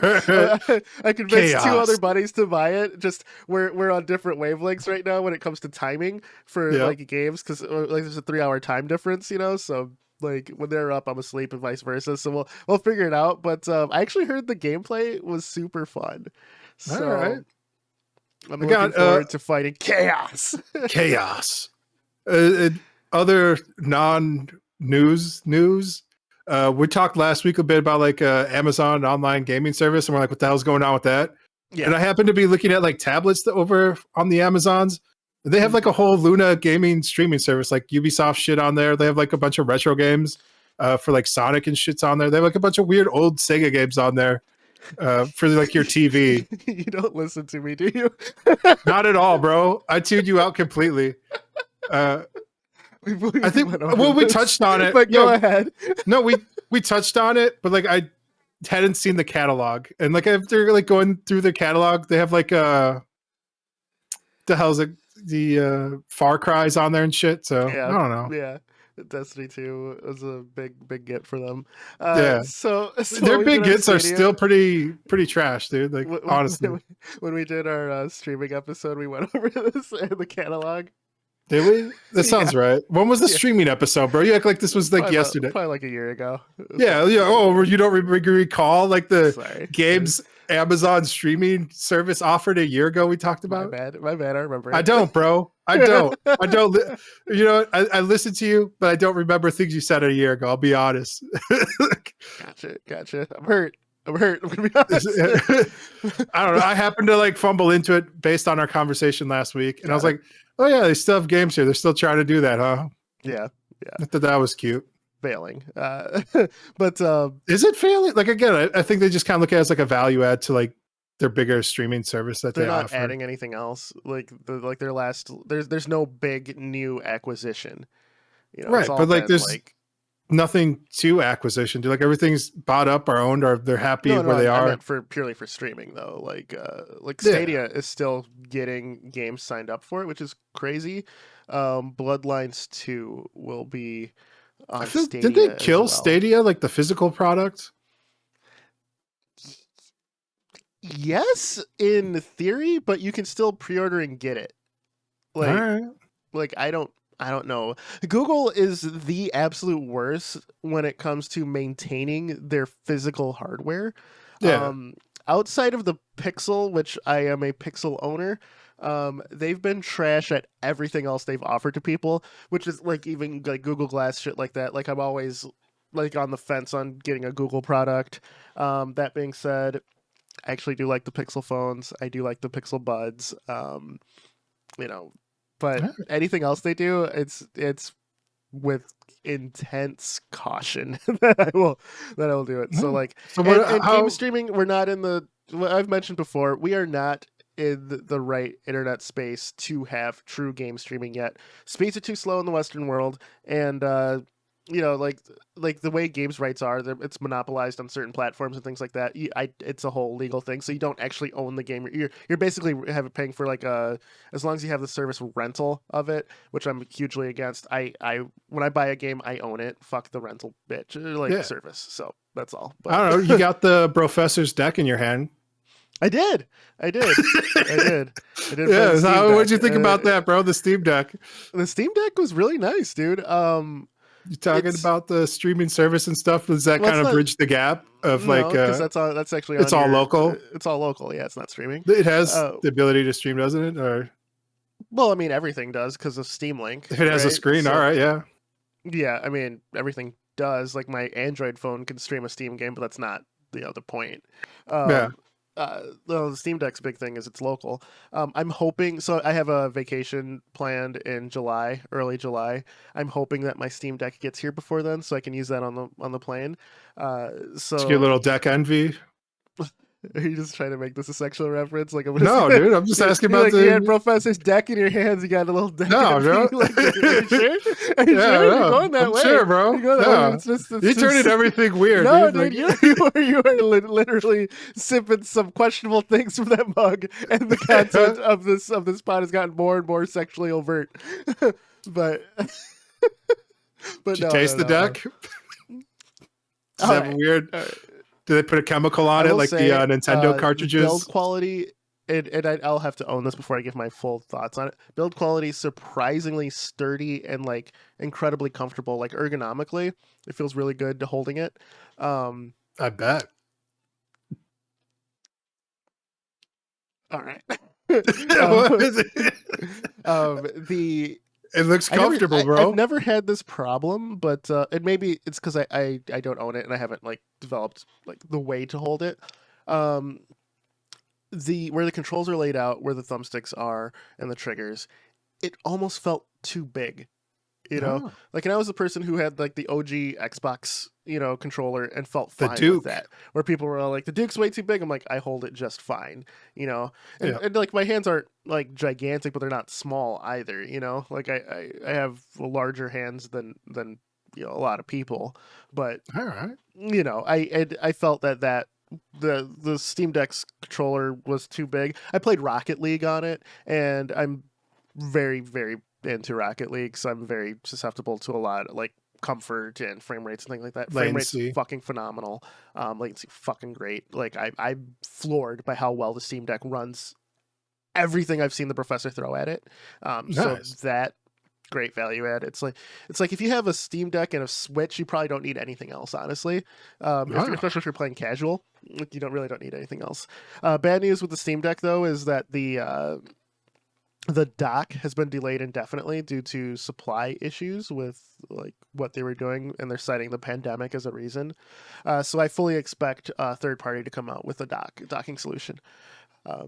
I convinced two Chaos. other buddies to buy it. Just we're on different wavelengths right now when it comes to timing for Yep. like games because like there's a 3-hour time difference, you know. So like when they're up, I'm asleep, and vice versa. So we'll figure it out. But I actually heard the gameplay was super fun. So All right. I'm looking forward to fighting Chaos. Chaos. Other non-news news. We talked last week a bit about like Amazon online gaming service, and we're like, what the hell's going on with that? Yeah. And I happened to be looking at like tablets over on the Amazons. They have like a whole Luna gaming streaming service, like Ubisoft shit on there. They have like a bunch of retro games for like Sonic and shit's on there. They have like a bunch of weird old Sega games on there for like your TV. You don't listen to me, do you? Not at all, bro. I tuned you out completely. I think we touched on it. But go ahead. No, we touched on it, but like I hadn't seen the catalog, and like after like going through the catalog, they have like the hell's it, the Far Cry's on there and shit. So Yeah, I don't know. Yeah, Destiny 2 was a big get for them. Yeah. So their big hits are still pretty trash, dude. Like honestly, when we did our streaming episode, we went over this in the catalog. Did we? That sounds right. When was the streaming episode, bro? You act like this was like yesterday. Probably like a year ago. Yeah. Oh, you don't recall like the games Amazon streaming service offered a year ago we talked about? My bad. I remember. I don't, bro. I don't. You know, I listened to you, but I don't remember things you said a year ago. I'll be honest. Gotcha. I'm hurt. I'm gonna be honest. I don't know. I happened to like fumble into it based on our conversation last week, and I was like, "Oh yeah, they still have games here. They're still trying to do that, huh?" Yeah. I thought that was cute. Failing, but is it failing? Like again, I think they just kind of look at it as like a value add to like their bigger streaming service that they're they not offer. adding anything else. Like their last, there's no big new acquisition. You know, right? But like there's nothing to acquisition. Do like everything's bought up or owned, or they're happy where they are. I meant purely for streaming though. Like Stadia is still getting games signed up for it, which is crazy. Bloodlines 2 will be on Stadia. Did they kill Stadia, like the physical product? Yes, in theory, but you can still pre-order and get it. Like, right. Like I don't know. Google is the absolute worst when it comes to maintaining their physical hardware. Yeah. Outside of the Pixel, which I am a Pixel owner, they've been trash at everything else they've offered to people, which is like even like Google Glass shit like that. Like I'm always like on the fence on getting a Google product. That being said, I actually do like the Pixel phones. I do like the Pixel Buds. You know, but anything else they do, it's with intense caution that I will do it. So like, and game streaming, we're not in the. I've mentioned before, we are not in the right internet space to have true game streaming yet. Speeds are too slow in the Western world, and you know, like the way games rights are, it's monopolized on certain platforms and things like that. It's a whole legal thing, so you don't actually own the game. You're basically paying for like as long as you have the service rental of it, which I'm hugely against. I when I buy a game, I own it. Fuck the rental bitch, service. So that's all. But I don't know. You got the Professor's deck in your hand. I did. Yeah. What'd you think about that, bro? The Steam Deck. The Steam Deck was really nice, dude. You talking about the streaming service and stuff? Does that kind of bridge the gap of because that's actually it's all local. It's all local. Yeah, it's not streaming. It has the ability to stream, doesn't it? Or well, I mean, everything does because of Steam Link. If it has a screen, all right, yeah. Yeah, I mean, everything does. Like my Android phone can stream a Steam game, but that's not the point. The Steam Deck's big thing is it's local. I'm hoping, so I have a vacation planned in July, early July. I'm hoping that my Steam Deck gets here before then, so I can use that on the plane. So get a little deck envy. Are you just trying to make this a sexual reference? Like, I'm No, dude, I'm just asking about you had Professor's deck in your hands. You got a little deck. No, bro. Like, are you sure? Are you Yeah, sure? no, You're going that I'm way. sure, bro. You're going that way. No. It's You turned into everything weird, no, dude. dude, you are literally sipping some questionable things from that mug, and the content of this pod has gotten more and more sexually overt. But Did you taste the deck? Does it have a weird? Do they put a chemical on it like the Nintendo cartridges? Build quality, and I'll have to own this before I give my full thoughts on it. Build quality surprisingly sturdy and like incredibly comfortable. Like ergonomically, it feels really good to holding it. I bet. All right. What is it? It looks comfortable, bro. I've never had this problem, but and maybe it's because I don't own it and I haven't like developed like the way to hold it. Where the controls are laid out, where the thumbsticks are and the triggers, it almost felt too big. You know, like, and I was the person who had like the OG Xbox, controller and felt fine with that. Where people were all like, the Duke's way too big. I'm like, I hold it just fine, and like my hands aren't like gigantic, but they're not small either. Like I have larger hands than a lot of people, but all right, I felt that the Steam Deck's controller was too big. I played Rocket League on it, and I'm very, very into Rocket League, so I'm very susceptible to a lot of like comfort and frame rates and things like that. Frame rate's fucking phenomenal. Latency fucking great. Like I'm floored by how well the Steam Deck runs everything I've seen the professor throw at it. So that great value add. It's like if you have a Steam Deck and a Switch, you probably don't need anything else, honestly. Especially if you're playing casual, you don't need anything else. Bad news with the Steam Deck though is that the dock has been delayed indefinitely due to supply issues with like what they were doing, and they're citing the pandemic as a reason. So I fully expect a third party to come out with a docking solution.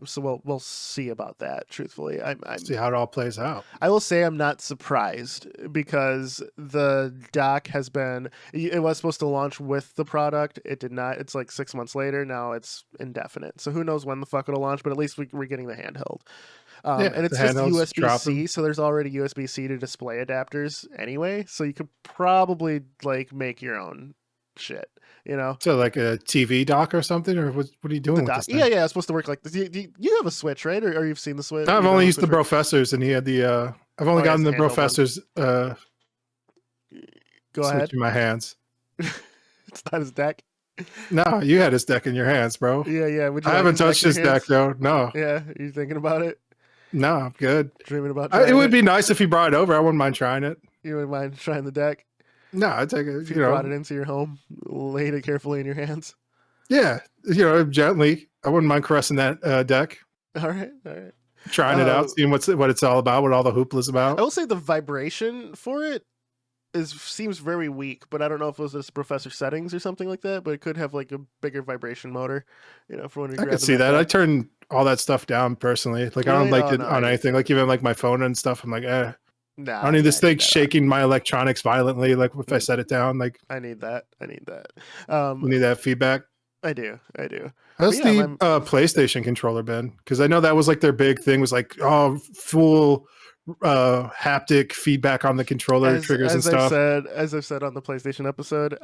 So we'll see about that. Truthfully, I'm see how it all plays out. I will say I'm not surprised because the dock it was supposed to launch with the product. It did not. It's like 6 months later. Now it's indefinite. So who knows when the fuck it'll launch, but at least we're getting the handheld. And it's just USB-C, so there's already USB-C to display adapters anyway, so you could probably like make your own shit, So like a TV dock or something, or what are you doing with this thing? Yeah, it's supposed to work like this. You have a Switch, right? Or you've seen the Switch? I've only used the Professor's, and he had the. I've only gotten the Professor's. Go ahead. In my hands. It's not his deck. No, you had his deck in your hands, bro. Yeah. I haven't touched his deck though. No. Yeah, are you thinking about it? No, I'm good. Dreaming about it would be nice if he brought it over. I wouldn't mind trying it. You wouldn't mind trying the deck? No, I'd take it. If you brought it into your home, laid it carefully in your hands. Yeah, gently. I wouldn't mind caressing that deck. All right. Trying it out, seeing what it's all about, what all the hoopla's about. I will say the vibration for it seems very weak, but I don't know if it was just professor settings or something like that. But it could have like a bigger vibration motor, for when you. I could see that. I turn all that stuff down personally. Like I don't like it on anything. Like even like my phone and stuff. I'm like, I don't need this thing shaking my electronics violently. Like if I set it down, like I need that. You need that feedback. I do. How's the PlayStation controller been? Because I know that was like their big thing was like full haptic feedback on the controller triggers and stuff. As I've said on the PlayStation episode,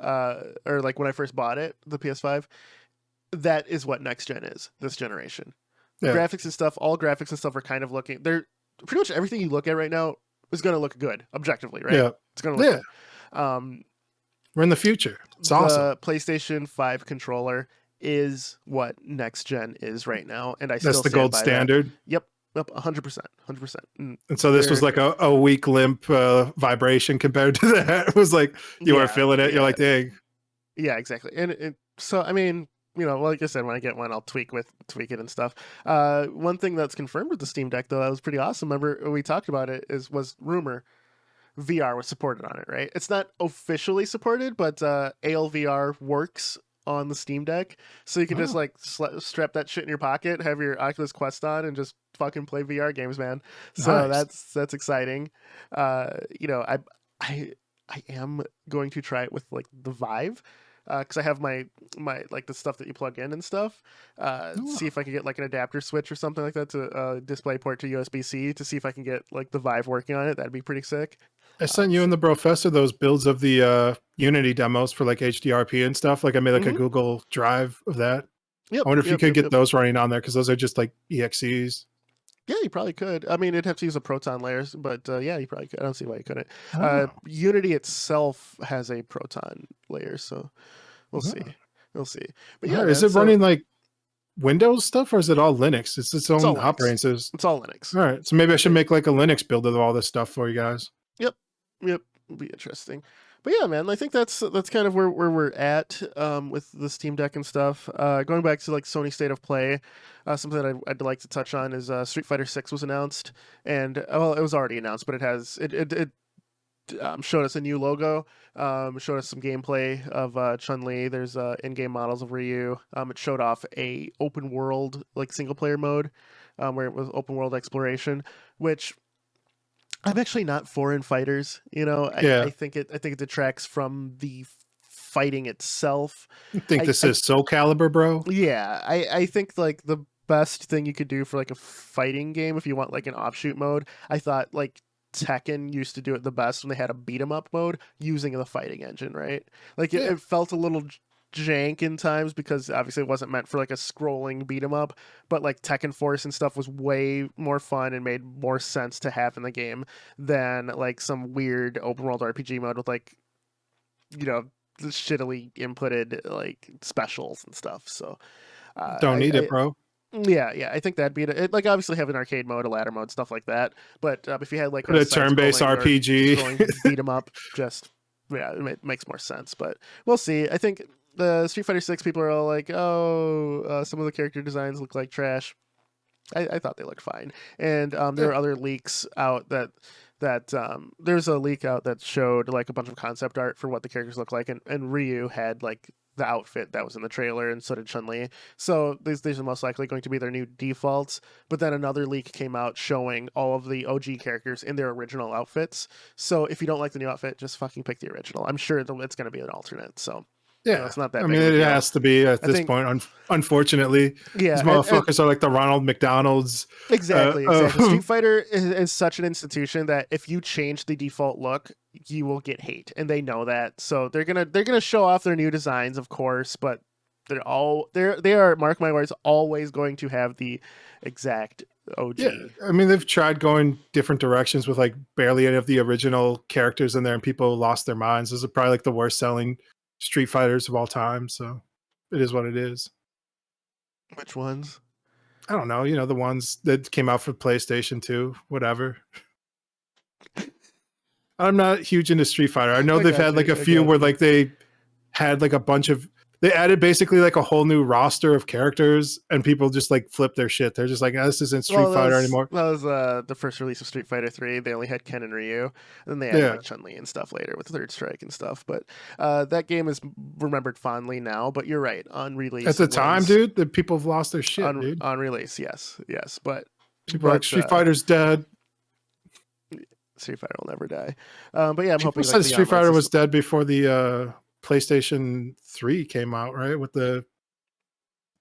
or like when I first bought it, the PS5, that is what next gen is. This generation, graphics and stuff. All graphics and stuff are kind of looking. They're pretty much everything you look at right now is going to look good objectively, right? Yeah, it's going to look good. We're in the future. It's awesome. The PlayStation 5 controller is what next gen is right now, and that's the gold standard. Yep, 100%. And so this was like a weak limp vibration compared to that. It was like you weren't feeling it. You're like, dang. Yeah, exactly. And so I mean, like I said, when I get one, I'll tweak it and stuff. One thing that's confirmed with the Steam Deck though, that was pretty awesome. Remember we talked about it was rumor. VR was supported on it, right? It's not officially supported, but ALVR works on the Steam Deck, so you can just like strap that shit in your pocket, have your Oculus Quest on, and just fucking play VR games, man. So that's exciting. I am going to try it with like the Vive. because I have my like the stuff that you plug in and stuff. See if I can get like an adapter switch or something like that to display port to USB-C to see if I can get like the Vive working on it. That'd be pretty sick. I sent you and the professor those builds of the Unity demos for like HDRP and stuff. Like I made like a Google Drive of that. Yep. I wonder if you could get those running on there because those are just like EXEs. Yeah, you probably could. I mean, it'd have to use a Proton layers, but yeah, you probably could. I don't see why you couldn't. Unity itself has a Proton layer, so we'll see. We'll see. But yeah, is it running like Windows stuff or is it all Linux? It's its own operating system. It's all Linux. All right, so maybe I should make like a Linux build of all this stuff for you guys. Yep. It'll be interesting. But yeah, man, I think that's kind of where we're at with the Steam Deck and stuff. Going back to like Sony State of Play, something that I'd like to touch on is Street Fighter 6 was announced, and well, it was already announced, but it showed us a new logo, showed us some gameplay of Chun-Li. There's in-game models of Ryu. It showed off a open world like single player mode, where it was open world exploration, which I'm actually not for in fighters. I think it detracts from the fighting itself. You think this is Soul Calibur, bro? Yeah, I think like the best thing you could do for like a fighting game if you want like an offshoot mode, I thought like Tekken used to do it the best when they had a beat 'em up mode using the fighting engine, right? Like it felt a little jank in times because obviously it wasn't meant for like a scrolling beat 'em up, but like Tekken Force and stuff was way more fun and made more sense to have in the game than like some weird open world RPG mode with like shittily inputted like specials and stuff. So don't need it, bro. Yeah, I think that'd be it. Like obviously have an arcade mode, a ladder mode, stuff like that. But if you had like a turn-based RPG, beat 'em up, it makes more sense. But we'll see. I think the Street Fighter 6 people are all like, some of the character designs look like trash. I thought they looked fine. And there are other leaks out that there's a leak out that showed like a bunch of concept art for what the characters look like, and Ryu had like the outfit that was in the trailer, and so did Chun-Li. So these are most likely going to be their new defaults. But then another leak came out showing all of the OG characters in their original outfits. So if you don't like the new outfit, just fucking pick the original. I'm sure it's going to be an alternate. So yeah, it's not that. I mean, it has to be at this point. Unfortunately, these motherfuckers are like the Ronald McDonald's. Exactly. Street Fighter is such an institution that if you change the default look, you will get hate, and they know that. So they're gonna show off their new designs, of course, but they are, mark my words, always going to have the exact OG. Yeah, I mean, they've tried going different directions with like barely any of the original characters in there, and people lost their minds. Those are probably like the worst selling Street Fighters of all time, so it is what it is. Which ones? I don't know. The ones that came out for PlayStation 2, whatever. I'm not huge into Street Fighter. I know they've had like a few where like they had like a bunch of, they added basically like a whole new roster of characters, and people just like flip their shit. They're just like, this isn't Street Fighter anymore. That was the first release of Street Fighter 3. They only had Ken and Ryu, and then they added like Chun-Li and stuff later with Third Strike and stuff. But that game is remembered fondly now. But you're right, on release at the time, dude, the people have lost their shit. Dude. On release, yes, but people like Street Fighter's dead. Street Fighter will never die. But yeah, I'm hoping said Street Fighter was dead before the PlayStation 3 came out, right? With the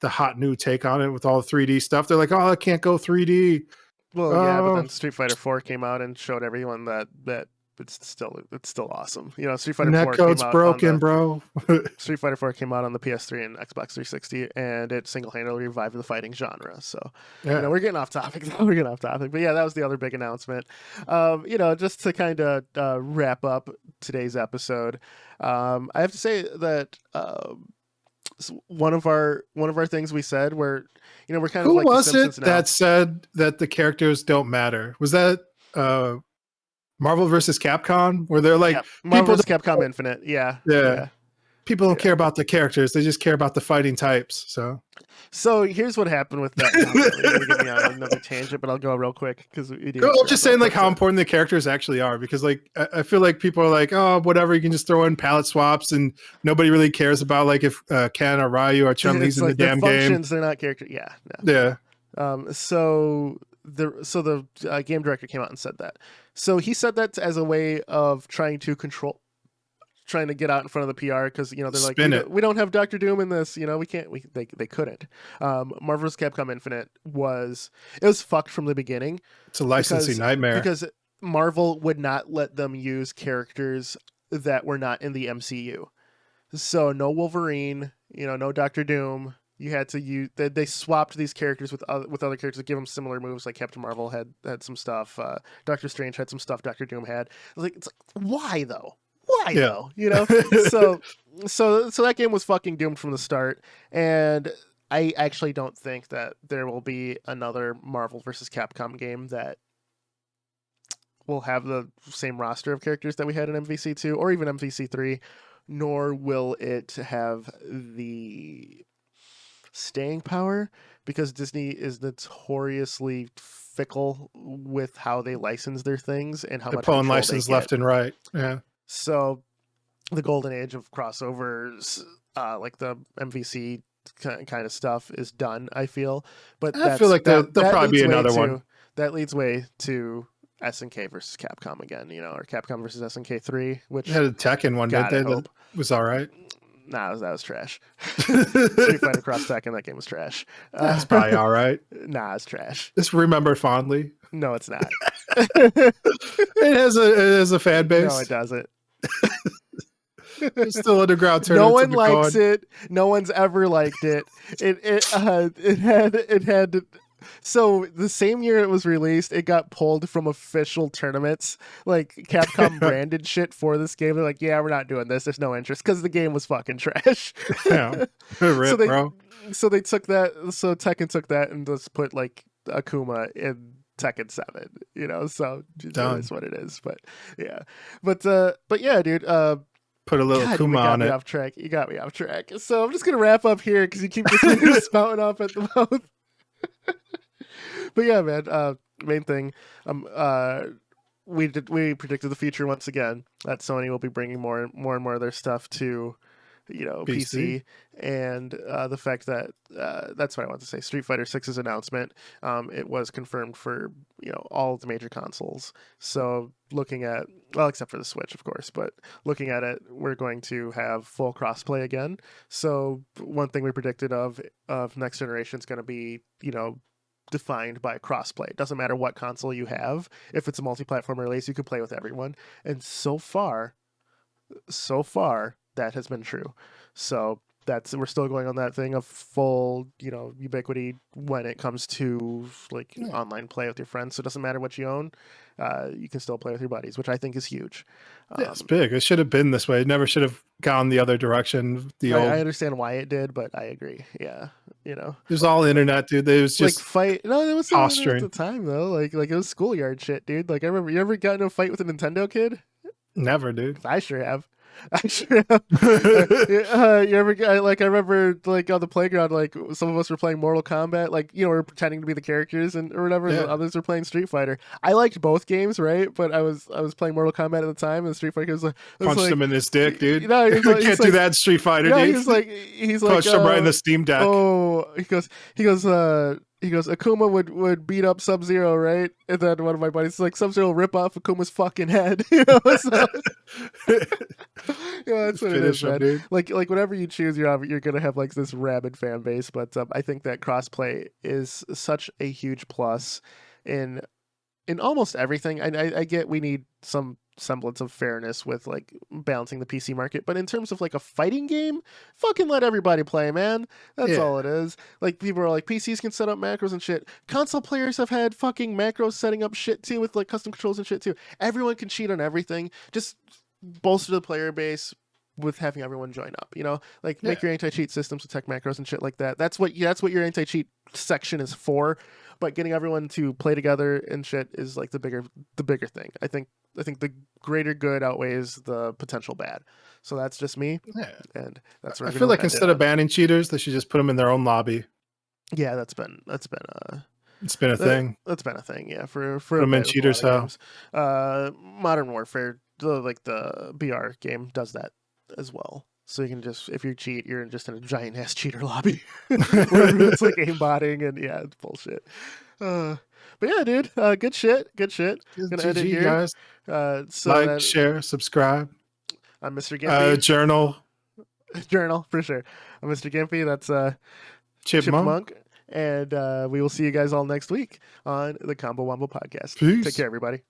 hot new take on it with all the 3D stuff. They're like, oh, it can't go 3D. Well, yeah, but then Street Fighter 4 came out and showed everyone that it's still awesome. Street Fighter 4 came out broken, bro. Street Fighter 4 came out on the PS3 and Xbox 360, and it single-handedly revived the fighting genre. So, we're getting off topic. But yeah, that was the other big announcement. Just to kind of wrap up today's episode, I have to say that one of our things we said, where we're kind of who like was the it that said that the characters don't matter? Was that Marvel versus Capcom, where they're like Marvel versus Capcom Infinite? Yeah. People don't care about the characters; they just care about the fighting types. So here's what happened with that. You're gonna get me on another tangent, but I'll go real quick because I'm just saying like how important the characters actually are. Because like I feel like people are like, oh, whatever, you can just throw in palette swaps, and nobody really cares about like if Ken or Ryu or Chun-Li's in the damn game. They're not characters. Yeah. No. Yeah. So the game director came out and said that. So he said that as a way of trying to control trying to get out in front of the PR because they're like Spin we don't have Doctor Doom in this. We can't. They couldn't. Marvel vs. Capcom Infinite was fucked from the beginning. It's a licensing nightmare because Marvel would not let them use characters that were not in the MCU. So no Wolverine, no Doctor Doom. You had to use. They swapped these characters with other characters to give them similar moves. Like Captain Marvel had some stuff. Doctor Strange had some stuff. Doctor Doom had. It's like why though? Why though? So that game was fucking doomed from the start. And I actually don't think that there will be another Marvel versus Capcom game that will have the same roster of characters that we had in MVC2 or even MVC3, nor will it have the staying power because Disney is notoriously fickle with how they license their things and how they're much pulling license left and right. Yeah. So the golden age of crossovers, like the MVC kind of stuff, is done. I feel, but I feel like there'll probably be another one that leads way to SNK versus Capcom again. Or Capcom versus SNK 3, which they had a Tekken one, didn't they? That was all right. Nah, that was trash. Street Fighter Cross Tekken, that game was trash. That's probably all right. Nah, it's trash. Just remember fondly. No, it's not. It has a fan base. No, it doesn't. There's still underground tournaments. No one likes it. No one's ever liked it. It had. So the same year it was released, it got pulled from official tournaments. Like Capcom branded shit for this game. They're like, yeah, we're not doing this. There's no interest because the game was fucking trash. Yeah, rip, bro. So they took that. So Tekken took that and just put like Akuma in Tekken 7. So Done. That's what it is. But yeah, but yeah, dude. Put a little Akuma on it. Off track. You got me off track. So I'm just gonna wrap up here because you keep just spouting off at the mouth. But yeah, man. Main thing. We predicted the future once again that Sony will be bringing more and more of their stuff to, PC, and the fact that that's what I want to say. Street Fighter 6's announcement, it was confirmed for all of the major consoles. So looking at except for the Switch, of course, but looking at it, we're going to have full crossplay again. So one thing we predicted of next generation is going to be defined by crossplay. It doesn't matter what console you have. If it's a multi-platform release, you can play with everyone. And so far, that has been true. So we're still going on that thing of full, ubiquity when it comes to online play with your friends. So it doesn't matter what you own. You can still play with your buddies, which I think is huge. Yeah, it's big. It should have been this way. It never should have gone the other direction. I understand why it did, but I agree. Yeah. It was all internet, dude. It was just fight. No, there was something at the time though. Like it was schoolyard shit, dude. Like I remember, you ever got into a fight with a Nintendo kid? Never, dude. I sure have. You ever I remember on the playground, some of us were playing Mortal Kombat, we're pretending to be the characters or whatever, and others were playing Street Fighter. I liked both games, right? But I was playing Mortal Kombat at the time, and Street Fighter was punched him in his dick, dude. You can't do that in Street Fighter, dude. He's punched him right in the Steam Deck. Oh, he goes, Akuma would beat up Sub-Zero, right? And then one of my buddies is like, Sub-Zero will rip off Akuma's fucking head. That's what it is, man. Dude. Like whatever you choose, you're gonna have this rabid fan base. But I think that crossplay is such a huge plus in almost everything. I get we need some semblance of fairness with balancing the PC market, but in terms of a fighting game, fucking let everybody play, man. That's all it is. People are PCs can set up macros and shit. Console players have had fucking macros setting up shit too with custom controls and shit too. Everyone can cheat on everything. Just bolster the player base with having everyone join up. Make your anti-cheat systems with tech macros and shit like that. That's what your anti-cheat section is for. But getting everyone to play together and shit is the bigger thing. I think the greater good outweighs the potential bad. So that's just me. Yeah. And that's what I feel instead of banning cheaters, they should just put them in their own lobby. Yeah, it's been a thing. That's been a thing. Yeah, for put them in cheaters' house. Modern Warfare, the BR game does that as well. So you can just, if you cheat, you're just in a giant ass cheater lobby where it's aimbotting and it's bullshit. But yeah, dude, good shit. Gonna end it here, guys. Share, subscribe. I'm Mr. Gimpy. Journal. Journal, for sure. I'm Mr. Gimpy. That's Chipmunk. And we will see you guys all next week on the Combo Wombo podcast. Peace. Take care, everybody.